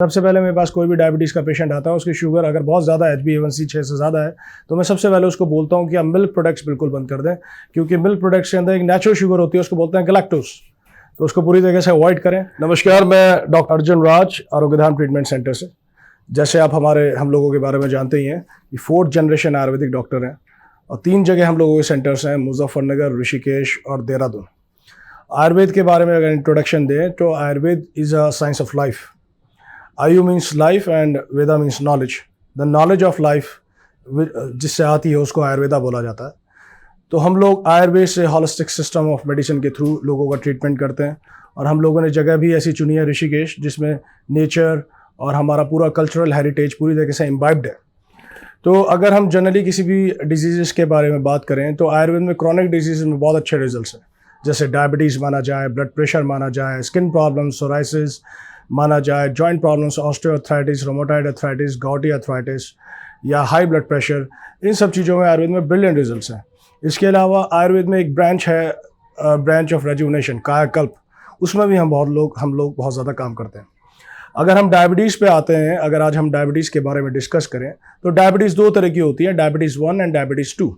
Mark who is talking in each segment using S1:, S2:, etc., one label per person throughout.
S1: सबसे पहले मेरे पास कोई भी डायबिटीज़ का पेशेंट आता है, उसकी शुगर अगर बहुत ज़्यादा है, HbA1c 6 से ज़्यादा है, तो मैं सबसे पहले उसको बोलता हूँ कि आप मिल्क प्रोडक्ट्स बिल्कुल बंद कर दें, क्योंकि मिल्क प्रोडक्ट्स के अंदर एक नेचुरल शुगर होती है, उसको बोलते हैं गैलेक्टोज, तो उसको पूरी तरीके से अवॉइड करें। नमस्कार, मैं डॉक्टर अर्जुन राज, आरोग्यधाम ट्रीटमेंट सेंटर से। जैसे आप हम लोगों के बारे में जानते ही हैं कि 4th जनरेशन आयुर्वेदिक डॉक्टर हैं और 3 जगह हम लोगों के सेंटर्स हैं, मुजफ्फरनगर, ऋषिकेश और देहरादून। आयुर्वेद के बारे में अगर इंट्रोडक्शन दें तो Ayurveda is a science of life. Ayu means life and veda means knowledge. The knowledge of life जिससे आती है उसको आयुर्वेदा बोला जाता है। तो हम लोग आयुर्वेद से हॉलिस्टिक सिस्टम ऑफ मेडिसिन के थ्रू लोगों का ट्रीटमेंट करते हैं और हम लोगों ने जगह भी ऐसी चुनी है ऋषिकेश, जिसमें नेचर और हमारा पूरा कल्चरल हेरिटेज पूरी तरीके से इम्बाइब्ड है। तो अगर हम जनरली किसी भी डिजीज़ के बारे में बात करें तो आयुर्वेद में क्रॉनिक डिजीज़ में बहुत अच्छे रिजल्ट्स हैं, जैसे डायबिटीज़ माना जाए, ब्लड प्रेशर माना जाए, स्किन प्रॉब्लम, सोराइसिस माना जाए, joint problems, osteoarthritis, rheumatoid arthritis, gouty arthritis या हाई ब्लड प्रेशर, इन सब चीज़ों में आयुर्वेद में ब्रिलियंट रिजल्ट्स हैं। इसके अलावा आयुर्वेद में एक ब्रांच है, ब्रांच ऑफ रेजुवनेशन, कायाकल्प, उसमें भी हम लोग बहुत ज़्यादा काम करते हैं। अगर हम डायबिटीज़ पे आते हैं, अगर आज हम डायबिटीज़ के बारे में डिस्कस करें तो डायबिटीज़ 2 तरह की होती है, डायबिटीज़ 1 एंड डायबिटीज़ 2।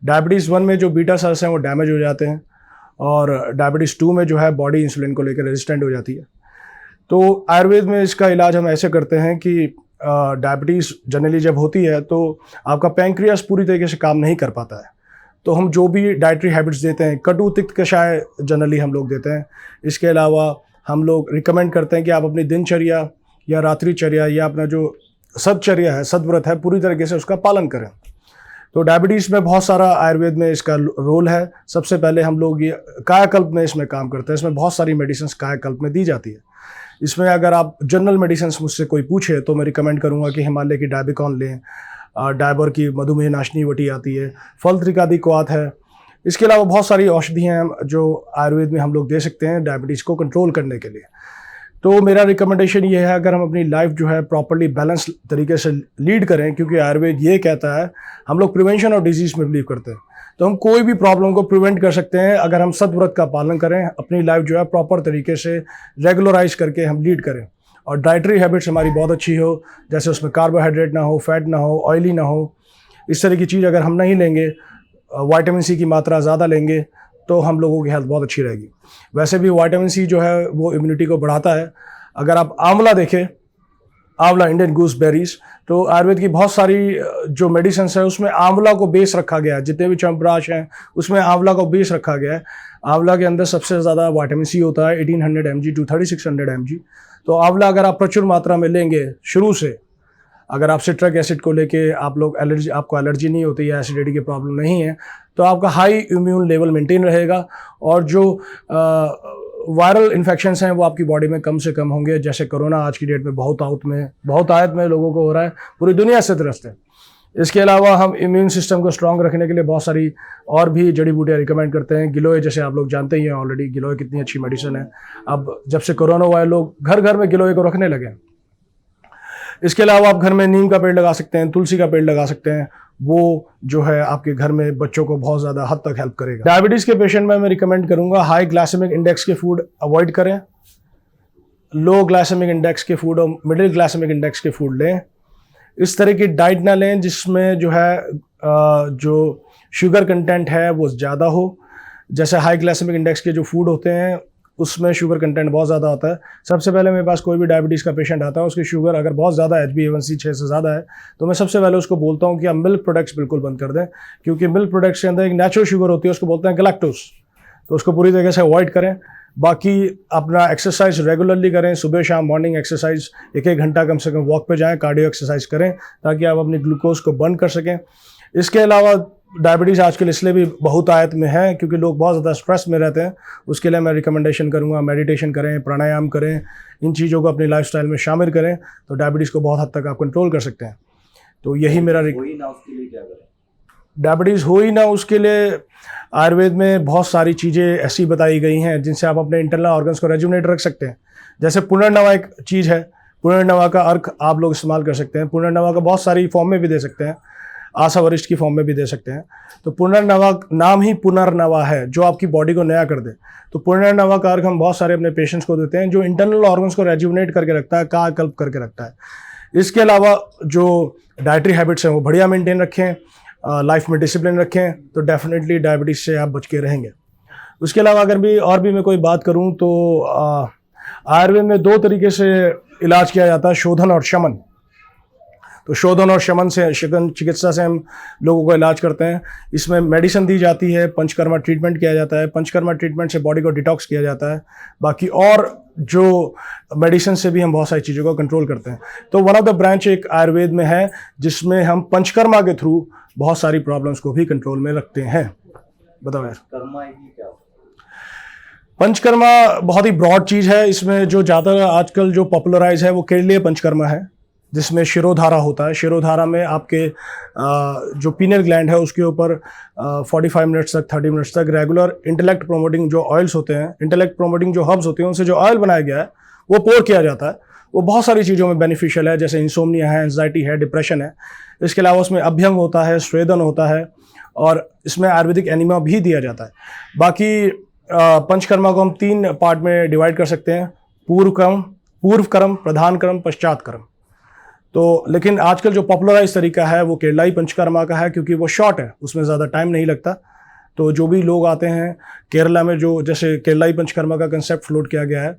S1: डायबिटीज़ 1 में जो बीटा सेल्स हैं वो डैमेज हो जाते हैं और डायबिटीज़ 2 में जो है बॉडी इंसुलिन को लेकर रेजिस्टेंट हो जाती है। तो आयुर्वेद में इसका इलाज हम ऐसे करते हैं कि डायबिटीज़ जनरली जब होती है तो आपका पैंक्रियास पूरी तरीके से काम नहीं कर पाता है, तो हम जो भी डाइटरी हैबिट्स देते हैं, कटु तिक्त कषाय जनरली हम लोग देते हैं। इसके अलावा हम लोग रिकमेंड करते हैं कि आप अपनी दिनचर्या या रात्रिचर्या या अपना जो सदचर्या है, सदव्रत है, पूरी तरीके से उसका पालन करें। तो डायबिटीज़ में बहुत सारा आयुर्वेद में इसका रोल है। सबसे पहले हम लोग ये कायाकल्प में इसमें काम करते हैं। इसमें बहुत सारी मेडिसिन कायाकल्प में दी जाती है। इसमें अगर आप जनरल मेडिसिन मुझसे कोई पूछे तो मैं रिकमेंड करूँगा कि हिमालय की डायबिकॉन लें, डायबर की मधुमेह नाशनी वटी आती है, फलत्रिकादि क्वाथ है। इसके अलावा बहुत सारी औषधियाँ हैं जो आयुर्वेद में हम लोग दे सकते हैं डायबिटीज़ को कंट्रोल करने के लिए। तो मेरा रिकमेंडेशन ये है, अगर हम अपनी लाइफ जो है प्रॉपर्ली बैलेंस तरीके से लीड करें, क्योंकि आयुर्वेद ये कहता है, हम लोग प्रिवेंशन ऑफ डिजीज़ में बिलीव करते हैं, तो हम कोई भी प्रॉब्लम को प्रिवेंट कर सकते हैं अगर हम सदव्रत का पालन करें, अपनी लाइफ जो है प्रॉपर तरीके से रेगुलराइज करके हम लीड करें और डाइटरी हैबिट्स हमारी बहुत अच्छी हो, जैसे उसमें कार्बोहाइड्रेट ना हो, फैट ना हो, ऑयली ना हो। इस तरह की चीज़ अगर हम नहीं लेंगे, विटामिन सी की मात्रा ज़्यादा लेंगे, तो हम लोगों की हेल्थ बहुत अच्छी रहेगी। वैसे भी विटामिन सी जो है वो इम्यूनिटी को बढ़ाता है। अगर आप आंवला देखें, आंवला, इंडियन गूसबेरीज, तो आयुर्वेद की बहुत सारी जो मेडिसिन है उसमें आंवला को बेस रखा गया है। जितने भी च्यवनप्राश हैं उसमें आंवला को बेस रखा गया है। आंवला के अंदर सबसे ज़्यादा विटामिन सी होता है, 1800 mg to 3600 mg। तो आंवला अगर आप प्रचुर मात्रा में लेंगे शुरू से, अगर आप सिट्रिक एसिड को लेके आपको एलर्जी नहीं होती है, एसिडिटी की प्रॉब्लम नहीं है, तो आपका हाई इम्यून लेवल मेंटेन रहेगा और जो वायरल इन्फेक्शंस हैं वो आपकी बॉडी में कम से कम होंगे। जैसे कोरोना आज की डेट में बहुत आयत में लोगों को हो रहा है, पूरी दुनिया से त्रस्त है। इसके अलावा हम इम्यून सिस्टम को स्ट्रॉन्ग रखने के लिए बहुत सारी और भी जड़ी बूटियाँ रिकमेंड करते हैं। गिलोय, जैसे आप लोग जानते ही हैं ऑलरेडी, गिलोय कितनी अच्छी मेडिसिन है। अब जब से कोरोना हुआ है लोग घर घर में गिलोय को रखने लगे। इसके अलावा आप घर में नीम का पेड़ लगा सकते हैं, तुलसी का पेड़ लगा सकते हैं, वो जो है आपके घर में बच्चों को बहुत ज़्यादा हद तक हेल्प करेगा। डायबिटीज़ के पेशेंट में मैं रिकमेंड करूँगा हाई ग्लाइसेमिक इंडेक्स के फूड अवॉइड करें, लो ग्लाइसेमिक इंडेक्स के फूड और मिडिल ग्लाइसेमिक इंडेक्स के फूड लें। इस तरह की डाइट ना लें जिसमें जो है जो शुगर कंटेंट है वो ज़्यादा हो। जैसे हाई ग्लाइसेमिक इंडेक्स के जो फूड होते हैं उसमें शुगर कंटेंट बहुत ज़्यादा होता है। सबसे पहले मेरे पास कोई भी डायबिटीज़ का पेशेंट आता है, उसकी शुगर अगर बहुत ज़्यादा है, HbA1c 6 से ज़्यादा है, तो मैं सबसे पहले उसको बोलता हूँ कि आप मिल्क प्रोडक्ट्स बिल्कुल बंद कर दें, क्योंकि मिल्क प्रोडक्ट्स के अंदर एक नेचुरल शुगर होती है, उसको बोलते हैं गैलेक्टोज, तो उसको पूरी तरीके से अवॉइड करें। बाकी अपना एक्सरसाइज रेगुलरली करें, सुबह शाम मॉर्निंग एक्सरसाइज 1-1 घंटा कम से कम वॉक पे जाएँ, कार्डियो एक्सरसाइज करें ताकि आप अपनी ग्लूकोज को बर्न कर सकें। इसके अलावा डायबिटीज़ आजकल इसलिए भी बहुत आयत में है क्योंकि लोग बहुत ज़्यादा स्ट्रेस में रहते हैं। उसके लिए मैं रिकमेंडेशन करूँगा मेडिटेशन करें, प्राणायाम करें, इन चीज़ों को अपनी लाइफस्टाइल में शामिल करें, तो डायबिटीज़ को बहुत हद तक आप कंट्रोल कर सकते हैं। तो यही मेरा डायबिटीज़ हो ही ना उसके लिए आयुर्वेद में बहुत सारी चीज़ें ऐसी बताई गई हैं जिनसे आप अपने इंटरनल ऑर्गन्स को रेजुनेट रख सकते हैं। जैसे पुनर्नवा एक चीज़ है, पुनर्नवा का अर्क आप लोग इस्तेमाल कर सकते हैं। पुनर्नवा का बहुत सारी फॉर्म में भी दे सकते हैं। आशा वरिष्ठ की फॉर्म में भी दे सकते हैं। तो पुनर्नवा नाम ही पुनर्नवा है, जो आपकी बॉडी को नया कर दे। तो पुनर्नवा का अर्घ हम बहुत सारे अपने पेशेंट्स को देते हैं, जो इंटरनल ऑर्गन्स को रेजुविनेट करके रखता है, कायाकल्प करके रखता है। इसके अलावा जो डाइटरी हैबिट्स हैं वो बढ़िया मेंटेन रखें, लाइफ में डिसिप्लिन रखें, तो डेफिनेटली डायबिटीज़ से आप बच के रहेंगे। उसके अलावा अगर भी मैं कोई बात करूं तो आयुर्वेद में 2 तरीके से इलाज किया जाता है, शोधन और शमन। तो शोधन और शमन से, चिकित्सा से हम लोगों को इलाज करते हैं। इसमें मेडिसिन दी जाती है, पंचकर्मा ट्रीटमेंट किया जाता है। पंचकर्मा ट्रीटमेंट से बॉडी को डिटॉक्स किया जाता है। बाकी और जो मेडिसिन से भी हम बहुत सारी चीज़ों को कंट्रोल करते हैं। तो वन ऑफ द ब्रांच एक आयुर्वेद में है, जिसमें हम पंचकर्मा के थ्रू बहुत सारी प्रॉब्लम्स को भी कंट्रोल में रखते हैं। बताओ यार,
S2: कर्मा ही क्या?
S1: पंचकर्मा बहुत ही ब्रॉड चीज़ है। इसमें जो ज़्यादा आजकल जो पॉपुलराइज है वो केरलीय पंचकर्मा है, जिसमें शिरोधारा होता है। शिरोधारा में आपके जो पीनियल ग्लैंड है उसके ऊपर 45 मिनट्स तक, 30 मिनट्स तक रेगुलर इंटेलेक्ट प्रोमोटिंग जो ऑयल्स होते हैं, इंटेलेक्ट प्रोमोटिंग जो हर्ब्स होते हैं, उनसे जो ऑयल बनाया गया है वो पोर किया जाता है। वो बहुत सारी चीज़ों में बेनिफिशियल है, जैसे इंसोम्निया है, एंजाइटी है, डिप्रेशन है। इसके अलावा उसमें अभ्यंग होता है, स्वेदन होता है, और इसमें आयुर्वेदिक एनिमा भी दिया जाता है। बाकी पंचकर्मा को हम 3 पार्ट में डिवाइड कर सकते हैं, पूर्व कर्म, प्रधान कर्म, पश्चात कर्म। तो लेकिन आजकल जो पॉपुलराइज तरीका है वो केरलाई पंचकर्मा का है, क्योंकि वो शॉर्ट है, उसमें ज़्यादा टाइम नहीं लगता। तो जो भी लोग आते हैं केरला में, जो जैसे केरलाई पंचकर्मा का कंसेप्ट फ्लोट किया गया है,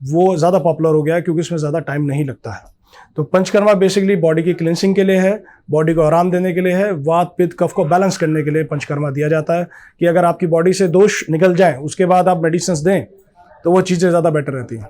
S1: वो ज़्यादा पॉपुलर हो गया है, क्योंकि इसमें ज़्यादा टाइम नहीं लगता है। तो पंचकर्मा बेसिकली बॉडी की क्लिनसिंग के लिए है, बॉडी को आराम देने के लिए है, वात पित्त कफ को बैलेंस करने के लिए पंचकर्मा दिया जाता है, कि अगर आपकी बॉडी से दोष निकल जाए उसके बाद आप मेडिसिन दें तो वो चीज़ें ज़्यादा बेटर रहती हैं।